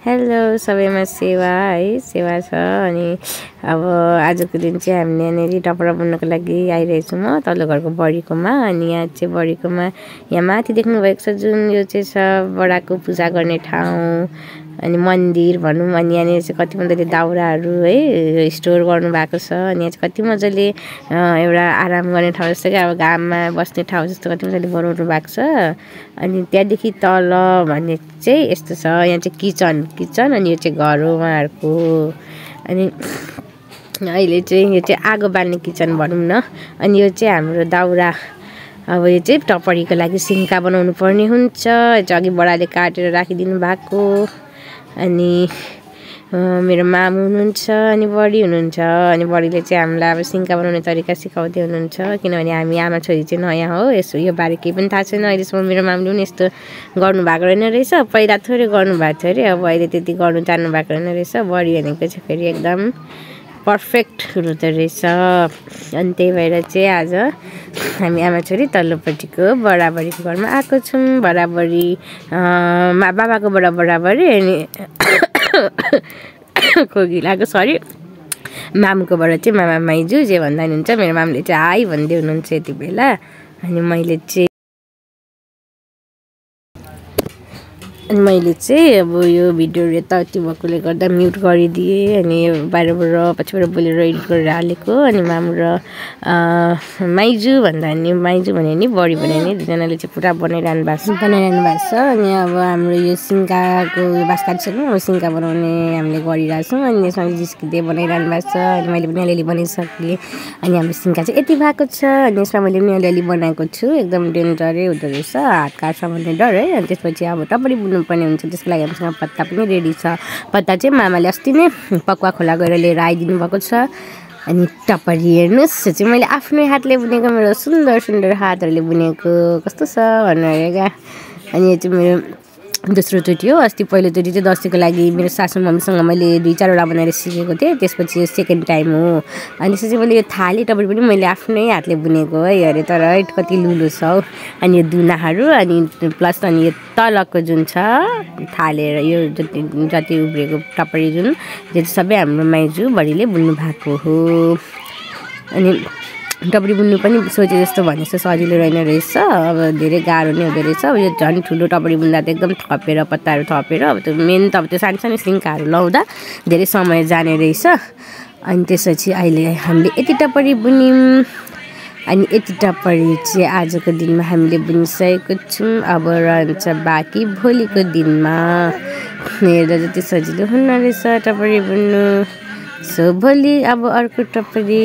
Hello सबैमा सेवा है सेवा छ। अनि अब आजको दिन चाहिँ हामीले यहाँनिर टपरा बुन्नको लागि आइरहेछौँ म तल्लो घरको बडीकोमा। अनि यहाँ चाहिँ बडीकोमा यहाँ माथि देख्नुभएको छ जुन यो चाहिँ छ बडाको पूजा गर्ने ठाउँ अनि मन्दिर भनौँ। अनि यहाँनिर चाहिँ कति मजाले दाउराहरू है स्टोर गर्नु भएको छ। अनि यहाँ चाहिँ कति मजाले एउटा आराम गर्ने ठाउँ जस्तो कि अब घाममा बस्ने ठाउँ जस्तो कति मजाले बनाउनु भएको छ। अनि त्यहाँदेखि तल भन्ने चाहिँ यस्तो छ, यहाँ चाहिँ किचन अनि यो चाहिँ घर हो उहाँहरूको। अनि अहिले चाहिँ यो चाहिँ आगो बाल्ने किचन भनौँ न। अनि यो चाहिँ हाम्रो दाउरा, अब यो चाहिँ टपरीको लागि सिन्का बनाउनु पर्ने हुन्छ। यो चाहिँ अघि बडाले काटेर राखिदिनु भएको। अनि मेरो मामु हुनुहुन्छ अनि बडी हुनुहुन्छ। अनि बडीले चाहिँ हामीलाई अब सिन्का बनाउने तरिका सिकाउँदै हुनुहुन्छ, किनभने हामी आमा छोरी चाहिँ नयाँ हो, यसो यो बारे केही पनि थाहा छैन। अहिलेसम्म मेरो मामुले पनि यस्तो गर्नुभएको रहेन रहेछ। पहिला थोरै गर्नुभएको थियो अरे, अब अहिले त्यति गर्नु जान्नु भएको रहेन रहेछ। बडी भनेको चाहिँ फेरि एकदम पर्फेक्ट हुँदो रहेछ। अनि त्यही भएर चाहिँ आज हामी आमा छोरी तल्लोपट्टिको बडाबडीको घरमा आएको छौँ। बडाबडी बाबाको बडाबडी अनि खोकी लाग्यो सरी, मामुकोबाट चाहिँ मामा माइजू जे भन्दा हुनुहुन्छ। मेरो मामुले चाहिँ हाई भन्दै हुनुहुन्छ यति बेला। अनि मैले चाहिँ अब यो भिडियो यताउति भएकोले गर्दा म्युट गरिदिएँ। अनि बाहिरबाट पछिबाट बोलेर एडिट गरेर हालेको। अनि मामु र माइजू भन्दा नि माइजू भने नि बडी भने नि दुईजनाले चाहिँ पुरा बनाइरहनु भएको छ। अनि अब हाम्रो यो सिन्काको बास काटिसक्नु, अब सिन्का बनाउने हामीले गरिरहेको छौँ। अनि यसमा जिस्किँदै बनाइरहनु भएको छ। अनि मैले पनि अलिअलि बनाइसकेँ। अनि हाम्रो सिन्का चाहिँ यति भएको छ। अनि यसमा मैले पनि अलिअलि बनाएको छु। एकदम डेन्जरै हुँदो रहेछ, हात काट्छ भन्ने डर है। अनि त्यसपछि अब टपरी बुन्नुपर्ने हुन्छ, त्यसको लागि हामीसँग पत्ता पनि रेडी छ। पत्ता चाहिँ मामाले अस्ति नै पकुवा खोला गएर लिएर आइदिनु भएको छ। अनि टपरी हेर्नुहोस्, यो चाहिँ मैले आफ्नै हातले बुनेको, मेरो सुन्दर हातहरूले बुनेको कस्तो छ भनेर। अनि यो चाहिँ मेरो दोस्रोचोटि हो। अस्ति पहिलोचोटि चाहिँ दसैँको लागि मेरो सासू मम्मीसँग मैले 2-4वटा बनाएर सिकेको थिएँ। त्यसपछि यो सेकेन्ड टाइम हो। अनि त्यसपछि मैले यो थाली टपरी पनि मैले आफ्नै हातले बुनेको है। अरे तर कति लुलो छ हौ। अनि यो दुनाहरू अनि प्लस अनि यो तलको जुन छ थालेर यो जति उब्रेको टपरी जुन त्यो चाहिँ सबै हाम्रो माइजू बडीले बुन्नु भएको हो। अनि टपरी बुन्नु पनि सोचे जस्तो भने जस्तो सजिलो रहेन रहेछ, अब धेरै गाह्रो नै हुँदो रहेछ। अब यो झन् ठुलो टपरी बुन्दा त एकदम थपेर पत्ताहरू थपेर अब त्यो मेन त अब त्यो सानो सिन्काहरू लाउँदा धेरै समय जाने रहेछ। अनि त्यसपछि अहिले हामीले यति टपरी बुन्यौँ। अनि यति टपरी चाहिँ आजको दिनमा हामीले बुनिसकेको छौँ। अब रहन्छ बाँकी भोलिको दिनमा। हेर्दा जति सजिलो हुन रहेछ टपरी बुन्नु। सो भोलि अब अर्को टपरी